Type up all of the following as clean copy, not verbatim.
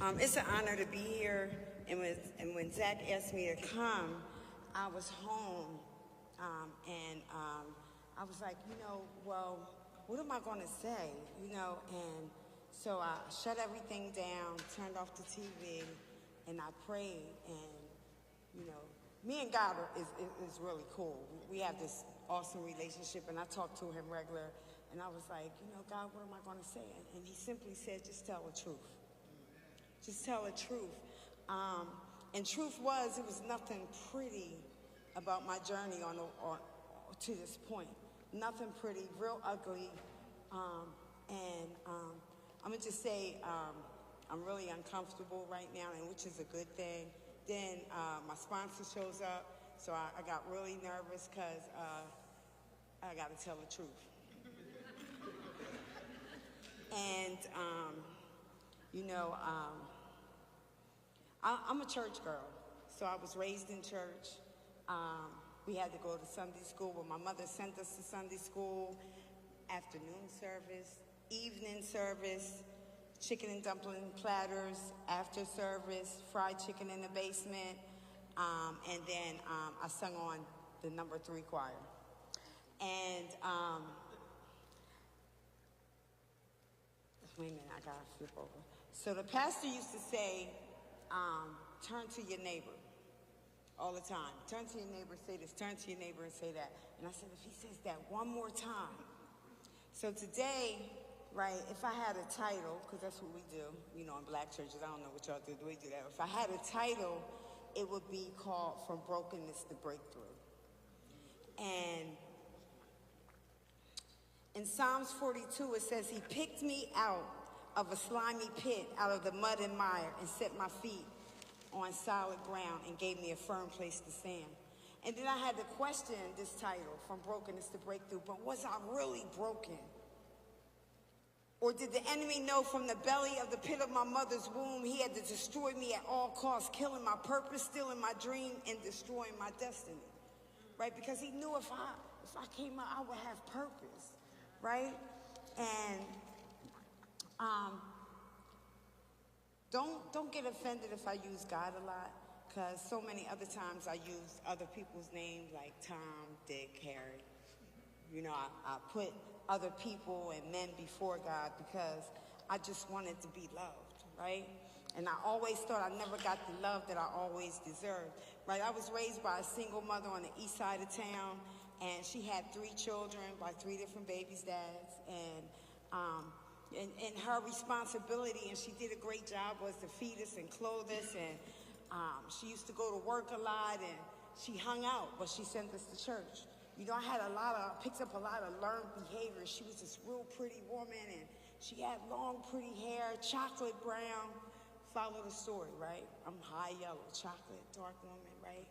It's an honor to be here, and when Zach asked me to come, I was home, and I was like, well, what am I going to say, and so I shut everything down, turned off the TV, and I prayed, and, me and God is really cool. We have this awesome relationship, and I talk to him regular, and I was like, God, what am I going to say? And he simply said, just tell the truth. Just tell the truth. And truth was, it was nothing pretty about my journey to this point. Nothing pretty, real ugly. And I'm going to just say I'm really uncomfortable right now, and which is a good thing. Then my sponsor shows up, so I got really nervous because I got to tell the truth. And, I'm a church girl, so I was raised in church. We had to go to Sunday school, but my mother sent us to Sunday school, afternoon service, evening service, chicken and dumpling platters, after service, fried chicken in the basement, and then I sung on the number 3 choir. And, wait a minute, I gotta flip over. So the pastor used to say, turn to your neighbor all the time. Turn to your neighbor, say this, turn to your neighbor and say that. And I said, if he says that one more time. So today, right, if I had a title, because that's what we do, in black churches, I don't know what y'all do, we do that. If I had a title, it would be called From Brokenness to Breakthrough. And in Psalms 42, it says, he picked me out of a slimy pit, out of the mud and mire, and set my feet on solid ground and gave me a firm place to stand. And then I had to question this title, From Brokenness to Breakthrough, but was I really broken? Or did the enemy know from the belly of the pit of my mother's womb he had to destroy me at all costs, killing my purpose, stealing my dream, and destroying my destiny? Right? Because he knew if I came out, I would have purpose. Right? And don't get offended if I use God a lot, because so many other times I use other people's names like Tom, Dick, Harry. I put other people and men before God because I just wanted to be loved, right? And I always thought I never got the love that I always deserved, right? I was raised by a single mother on the east side of town, and she had 3 children by 3 different babies' dads, and her responsibility, and she did a great job, was to feed us and clothe us, and she used to go to work a lot, and she hung out, but she sent us to church. I had picked up a lot of learned behaviors. She was this real pretty woman, and she had long, pretty hair, chocolate brown. Follow the story, right? I'm high yellow, chocolate, dark woman, right?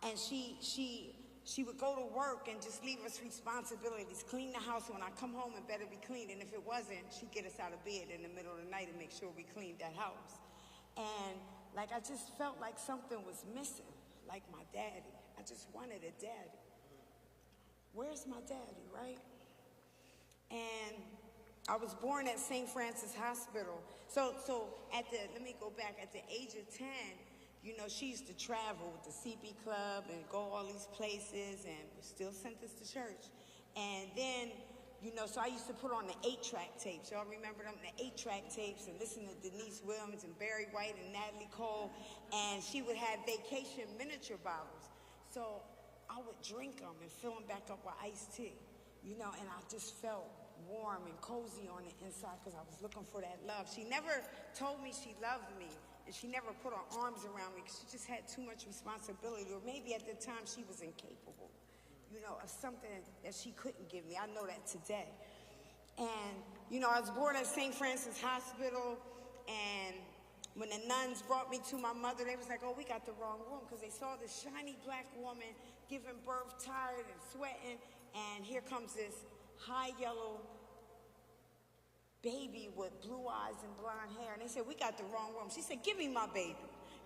And she would go to work and just leave us responsibilities, clean the house. When I come home, it better be clean. And if it wasn't, she'd get us out of bed in the middle of the night and make sure we cleaned that house. And I just felt like something was missing, like my daddy. I just wanted a daddy. Where's my daddy, right? And I was born at St. Francis Hospital. So let me go back. At the age of 10, she used to travel with the CB Club and go all these places, and still sent us to church. And then, so I used to put on the 8-track tapes. Y'all remember them? The 8-track tapes, and listen to Denise Williams and Barry White and Natalie Cole. And she would have vacation miniature bottles. So I would drink them and fill them back up with iced tea, and I just felt warm and cozy on the inside because I was looking for that love. She never told me she loved me, and she never put her arms around me because she just had too much responsibility, or maybe at the time she was incapable, of something that she couldn't give me. I know that today. And, I was born at St. Francis Hospital, and when the nuns brought me to my mother, they was like, oh, we got the wrong room, because they saw this shiny black woman giving birth, tired and sweating, and here comes this high yellow baby with blue eyes and blonde hair. And they said, we got the wrong room. She said, give me my baby,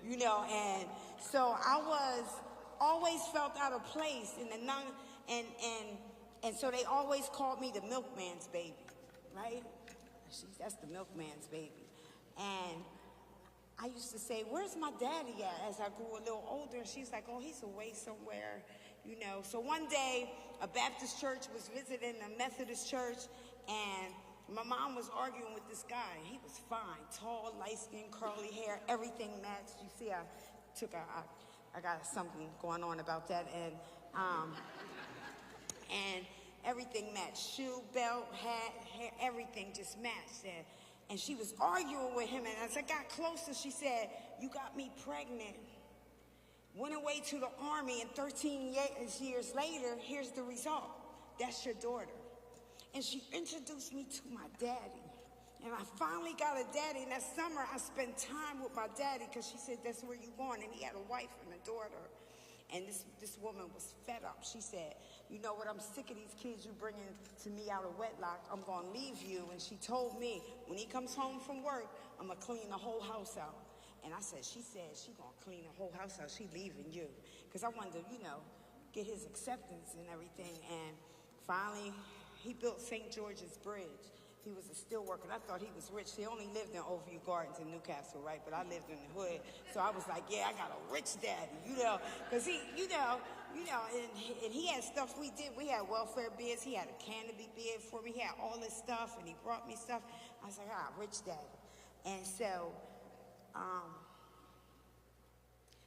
and so I always felt out of place in the nun, and so they always called me the milkman's baby, right? That's the milkman's baby. And I used to say, where's my daddy at, as I grew a little older? And she's like, oh, he's away somewhere, you know. So one day, a Baptist church was visiting a Methodist church, and my mom was arguing with this guy. He was fine, tall, light-skinned, curly hair, everything matched. You see, I got something going on about that, and everything matched. Shoe, belt, hat, hair, everything just matched. And she was arguing with him, and as I got closer, she said, you got me pregnant. Went away to the army, and 13 years later, here's the result. That's your daughter. And she introduced me to my daddy. And I finally got a daddy, and that summer, I spent time with my daddy, because she said, that's where you're going, and he had a wife and a daughter. And this woman was fed up. She said, you know what, I'm sick of these kids you bringing to me out of wedlock. I'm going to leave you. And she told me, when he comes home from work, I'm going to clean the whole house out. And I said, she said she going to clean the whole house out. She leaving you. Because I wanted to, you know, get his acceptance and everything. And finally, he built St. George's Bridge. He was a steel worker, and I thought he was rich. He only lived in Overview Gardens in Newcastle, right? But I lived in the hood, so I was like, yeah, I got a rich daddy, you know, because he, and he had stuff we did. We had welfare bids. He had a canopy bid for me. He had all this stuff, and he brought me stuff. I was like, rich daddy. And so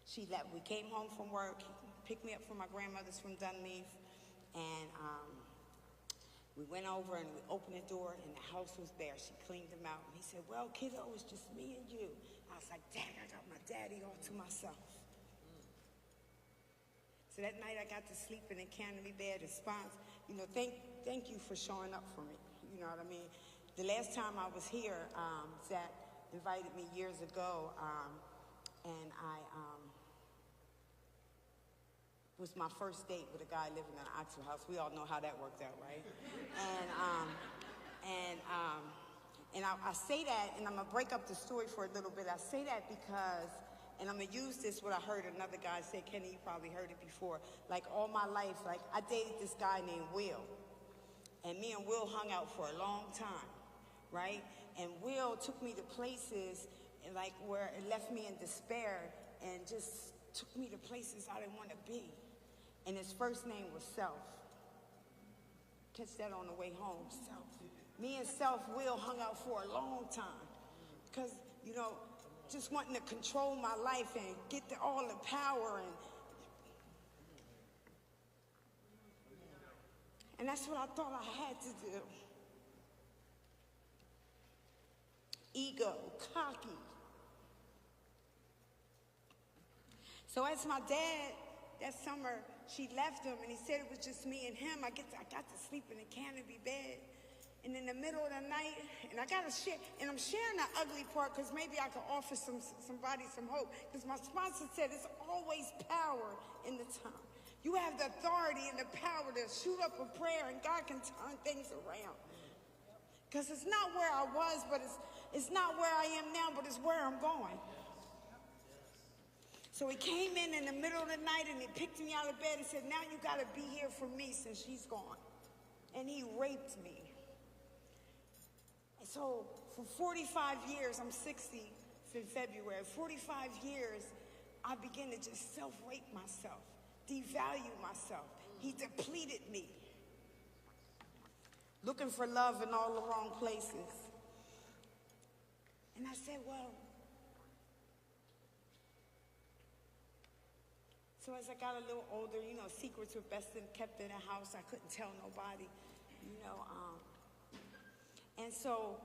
she left. We came home from work. He picked me up from my grandmother's from Dunleaf, and we went over and we opened the door, and the house was bare. She cleaned them out. And he said, well, kiddo, it's just me and you. I was like, dang, I got my daddy all to myself. So that night I got to sleep in a canopy bed. You know, thank you for showing up for me. You know what I mean? The last time I was here, Zach invited me years ago, and I was my first date with a guy living in an Oxford house. We all know how that worked out, right? And I say that, and I'm gonna break up the story for a little bit. I say that because, and I'm gonna use this, what I heard another guy say. Kenny, you probably heard it before. Like all my life, like I dated this guy named Will, and me and Will hung out for a long time, right? And Will took me to places like where it left me in despair, and just took me to places I didn't want to be. And his first name was Self. Catch that on the way home, Self. Me and Self Will hung out for a long time. Because, you know, just wanting to control my life and get all the power. And that's what I thought I had to do. Ego, cocky. So as my dad, that summer, she left him, and he said it was just me and him. I got to sleep in a canopy bed. And in the middle of the night, and I got to share, and I'm sharing the ugly part because maybe I could offer somebody some hope. Because my sponsor said it's always power in the tongue. You have the authority and the power to shoot up a prayer, and God can turn things around. Because it's not where I was, but it's not where I am now, but it's where I'm going. So he came in the middle of the night, and he picked me out of bed and said, now you got to be here for me since she's gone. And he raped me. And so for 45 years, I'm 60 in February, 45 years, I began to just self-rape myself, devalue myself. He depleted me, looking for love in all the wrong places. And I said, well, so as I got a little older, you know, secrets were best kept in the house. I couldn't tell nobody, you know. And so,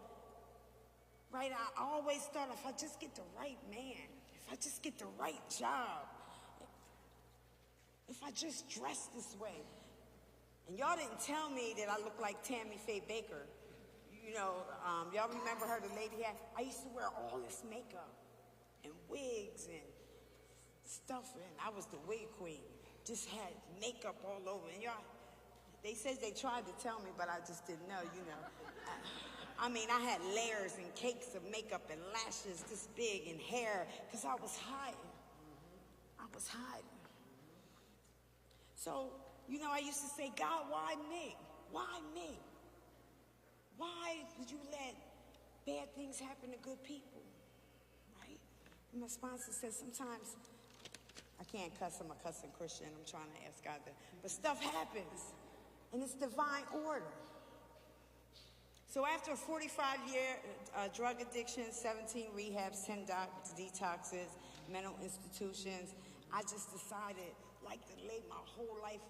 right, I always thought if I just get the right man, if I just get the right job, if I just dress this way. And y'all didn't tell me that I look like Tammy Faye Baker. You know, y'all remember her, the lady had, I used to wear all this makeup and wigs and stuff, and I was the wig queen. Just had makeup all over. And y'all, they said they tried to tell me, but I just didn't know, you know. I mean, I had layers and cakes of makeup and lashes this big and hair, because I was hiding. I was hiding. So, you know, I used to say, God, why me? Why me? Why did you let bad things happen to good people, right? And my sponsor says sometimes, I can't cuss, I'm a cussing Christian, I'm trying to ask God that, but stuff happens, and it's divine order. So after a 45-year drug addiction, 17 rehabs, 10 detoxes, mental institutions, I just decided, like, to lay my whole life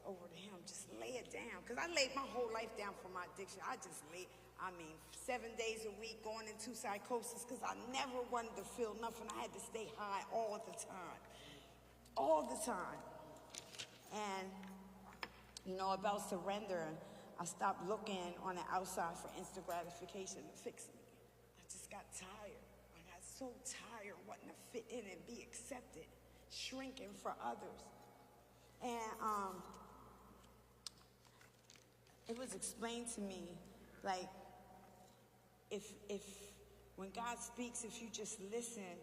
over to him. Just lay it down. Because I laid my whole life down for my addiction. I just laid, 7 days a week going into psychosis because I never wanted to feel nothing. I had to stay high all the time. All the time. And, about surrender, I stopped looking on the outside for instant gratification to fix me. I just got tired. I got so tired wanting to fit in and be accepted, shrinking for others. And it was explained to me, like, if when God speaks, if you just listen,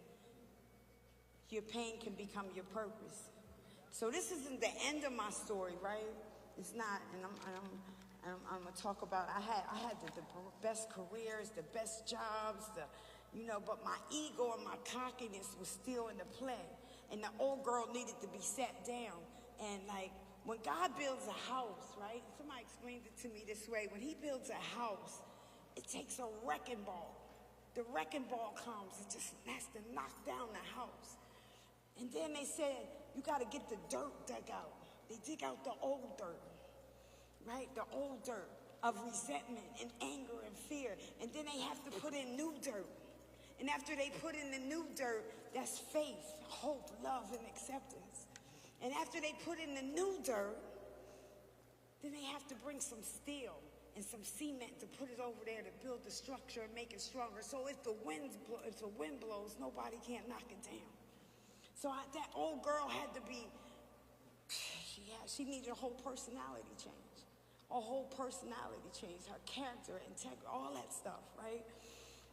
your pain can become your purpose. So this isn't the end of my story, right? It's not, and I'm gonna talk about, I had the best careers, the best jobs, but my ego and my cockiness was still in the play. And the old girl needed to be sat down. And like, when God builds a house, right? Somebody explained it to me this way. When he builds a house, it takes a wrecking ball. The wrecking ball comes, it just has to knock down the house. And then they said, you gotta get the dirt dug out. They dig out the old dirt. Right? The old dirt of resentment and anger and fear. And then they have to put in new dirt. And after they put in the new dirt, that's faith, hope, love, and acceptance. And after they put in the new dirt, then they have to bring some steel and some cement to put it over there to build the structure and make it stronger. So if the wind blows, nobody can't knock it down. So that old girl had to be, she needed a whole personality change. A whole personality change, her character, integrity, all that stuff, right?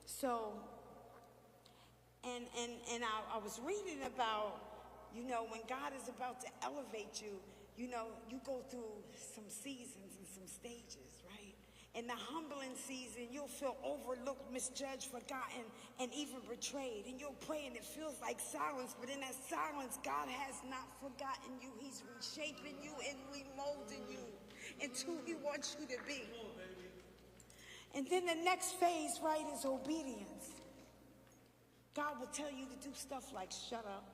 So, and I was reading about, when God is about to elevate you, you go through some seasons and some stages, right? In the humbling season, you'll feel overlooked, misjudged, forgotten, and even betrayed. And you'll pray and it feels like silence, but in that silence, God has not forgotten you. He's reshaping you and remolding you into who he wants you to be. And then the next phase, right, is obedience. God will tell you to do stuff like shut up,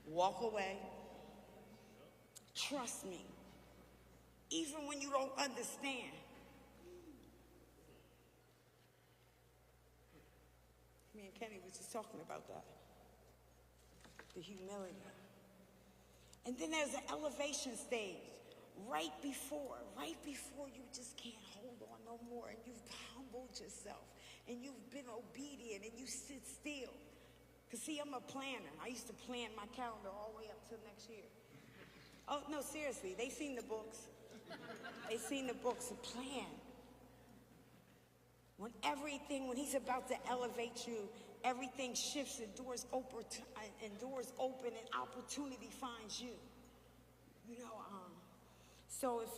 walk away, trust me, even when you don't understand. Me and Kenny was just talking about that, the humility. And then there's an elevation stage. Right before you just can't hold on no more, and you've humbled yourself, and you've been obedient, and you sit still. Because see, I'm a planner. I used to plan my calendar all the way up till next year. Oh, no, seriously, they seen the books. They seen the books, a plan. When he's about to elevate you, everything shifts and doors open and opportunity finds you. So if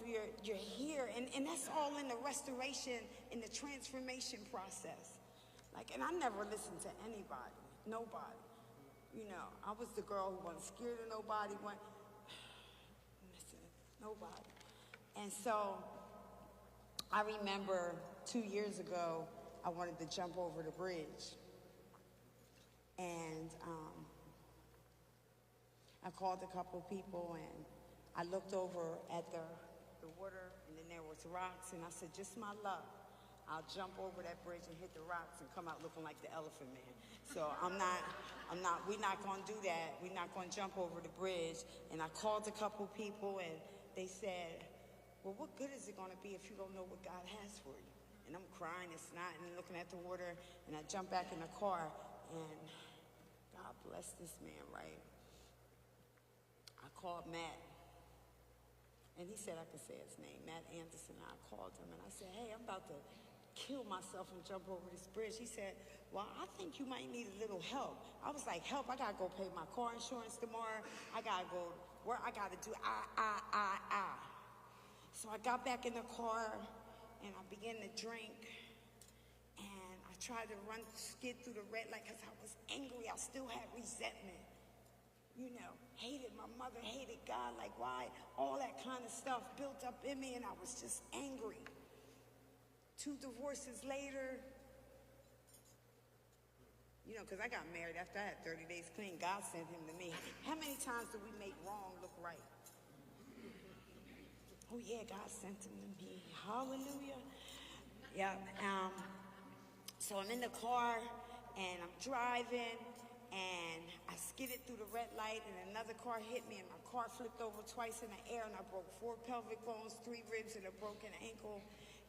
you're here, and that's all in the restoration, in the transformation process. And I never listened to anybody, nobody. I was the girl who wasn't scared of nobody, listen, nobody. And so I remember 2 years ago, I wanted to jump over the bridge. And I called a couple people, and I looked over at the water, and then there was rocks, and I said, just my luck, I'll jump over that bridge and hit the rocks and come out looking like the Elephant Man. So we're not gonna do that. We're not gonna jump over the bridge. And I called a couple people, and they said, well, what good is it gonna be if you don't know what God has for you? And I'm crying and snotting and looking at the water, and I jump back in the car, and God bless this man, right? I called Matt. And he said I could say his name, Matt Anderson. I called him and I said, hey, I'm about to kill myself and jump over this bridge. He said, well, I think you might need a little help. I was like, help? I gotta go pay my car insurance tomorrow. I gotta go where I gotta do So I got back in the car and I began to drink. And I tried to skid through the red light because I was angry. I still had resentment. You know, hated my mother, hated God, like why? All that kind of stuff built up in me, and I was just angry. 2 divorces later, you know, because I got married after I had 30 days clean. God sent him to me. How many times do we make wrong look right? Oh, yeah, God sent him to me. Hallelujah. Yeah. So I'm in the car, and I'm driving, and I skidded through the red light, and another car hit me, and my car flipped over twice in the air, and I broke 4 pelvic bones, 3 ribs, and a broken ankle.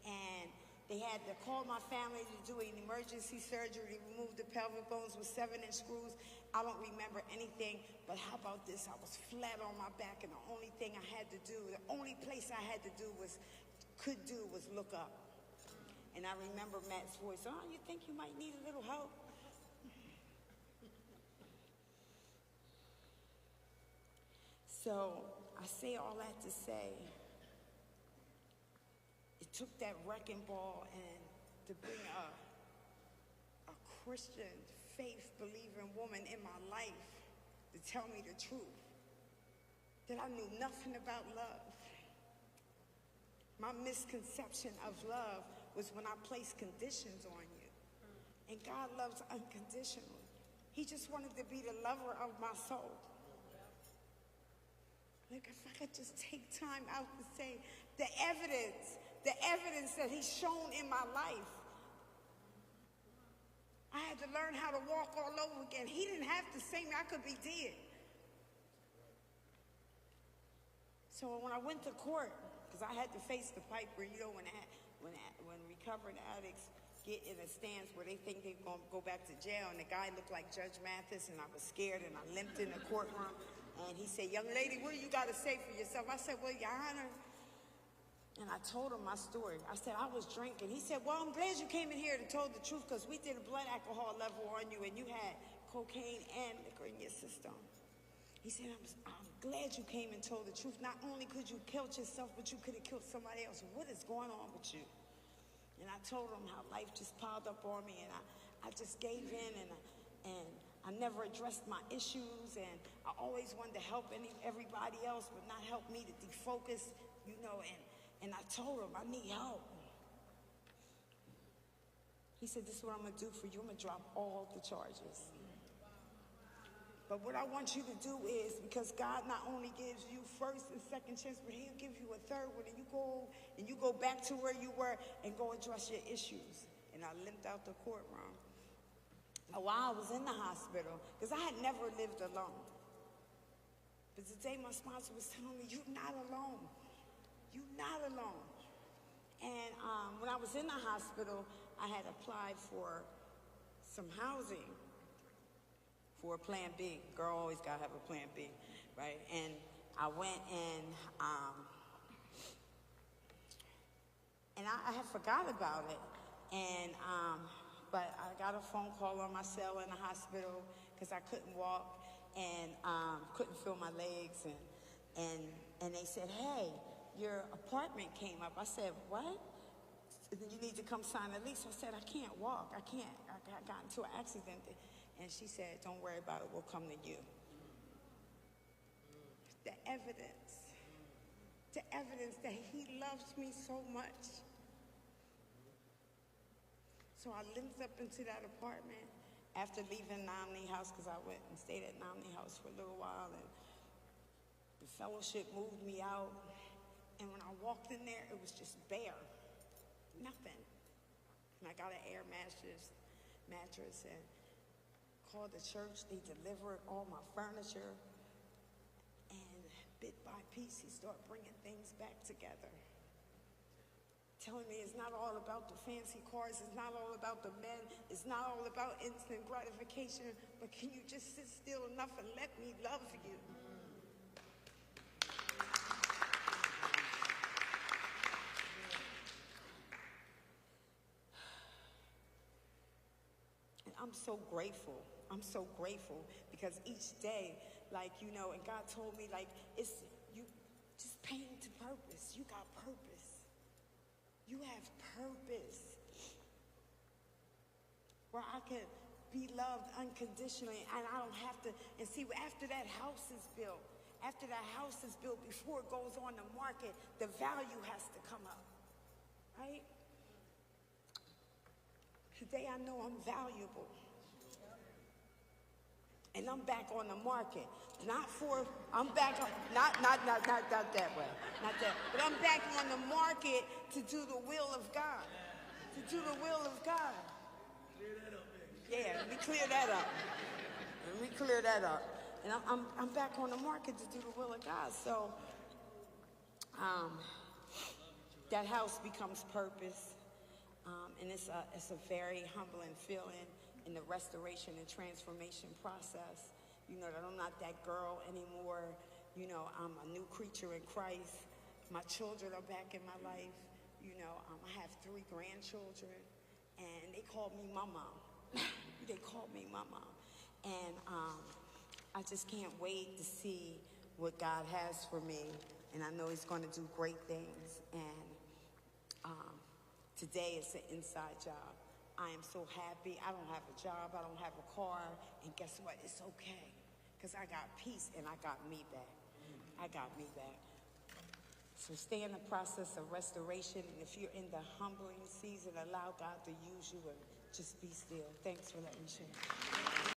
And they had to call my family to do an emergency surgery to remove the pelvic bones with 7-inch screws. I don't remember anything, but how about this? I was flat on my back, and the only thing I had to do, the only place I had to do was look up. And I remember Matt's voice, oh, you think you might need a little help? So I say all that to say, it took that wrecking ball and to bring a Christian, faith-believing woman in my life to tell me the truth, that I knew nothing about love. My misconception of love was when I placed conditions on you. And God loves unconditionally. He just wanted to be the lover of my soul. Like if I could just take time out to say the evidence that he's shown in my life. I had to learn how to walk all over again. He didn't have to say me, I could be dead. So when I went to court, because I had to face the piper, you know, when recovering addicts get in a stance where they think they're going to go back to jail, and the guy looked like Judge Mathis, and I was scared, and I limped in the courtroom, and he said, young lady, what do you got to say for yourself? I said, well, Your Honor, and I told him my story. I said, I was drinking. He said, well, I'm glad you came in here to tell the truth, because we did a blood alcohol level on you, and you had cocaine and liquor in your system. He said, I'm glad you came and told the truth. Not only could you kill yourself, but you could have killed somebody else. What is going on with you? And I told him how life just piled up on me, and I just gave in, and I never addressed my issues, and I always wanted to help everybody else, but not help me to defocus, you know, and I told him, I need help. He said, this is what I'm going to do for you. I'm going to drop all the charges. But what I want you to do is, because God not only gives you first and second chance, but he'll give you a third one, and you go back to where you were and go address your issues. And I limped out the courtroom. Now, while I was in the hospital, because I had never lived alone. But today my sponsor was telling me, you're not alone. You're not alone. And when I was in the hospital, I had applied for some housing for a plan B. Girl always gotta have a plan B, right? And I went and I had forgot about it. And but I got a phone call on my cell in the hospital because I couldn't walk and couldn't feel my legs, and they said, hey, your apartment came up. I said, what? You need to come sign a lease. I said, I can't walk. I got into an accident. And she said, don't worry about it. We'll come to you. The evidence that he loves me so much. So I limped up into that apartment after leaving Nomney House, because I went and stayed at Nomney House for a little while, and the fellowship moved me out. And when I walked in there, it was just bare. Nothing. And I got an air mattress and called the church. They delivered all my furniture. And bit by piece, he started bringing things back together. Telling me it's not all about the fancy cars. It's not all about the men. It's not all about instant gratification. But can you just sit still enough and let me love you? I'm so grateful. I'm so grateful because each day, like, you know, and God told me, like, it's you just pain to purpose. You got purpose. You have purpose. where I could be loved unconditionally, and I don't have to. And see, after that house is built, before it goes on the market, the value has to come up, right? Today I know I'm valuable. And I'm back on the market. Not that way. Not that. But I'm back on the market to do the will of God. To do the will of God. Clear that up, baby. Yeah, let me clear that up. And I'm back on the market to do the will of God. So that house becomes purpose. And it's a very humbling feeling in the restoration and transformation process. You know, that I'm not that girl anymore. You know, I'm a new creature in Christ. My children are back in my life. You know, I have 3 grandchildren, and they call me Mama. They call me Mama. And I just can't wait to see what God has for me. And I know he's going to do great things. And today it's an inside job. I am so happy. I don't have a job. I don't have a car. And guess what? It's okay. Because I got peace and I got me back. I got me back. So stay in the process of restoration. And if you're in the humbling season, allow God to use you and just be still. Thanks for letting me share.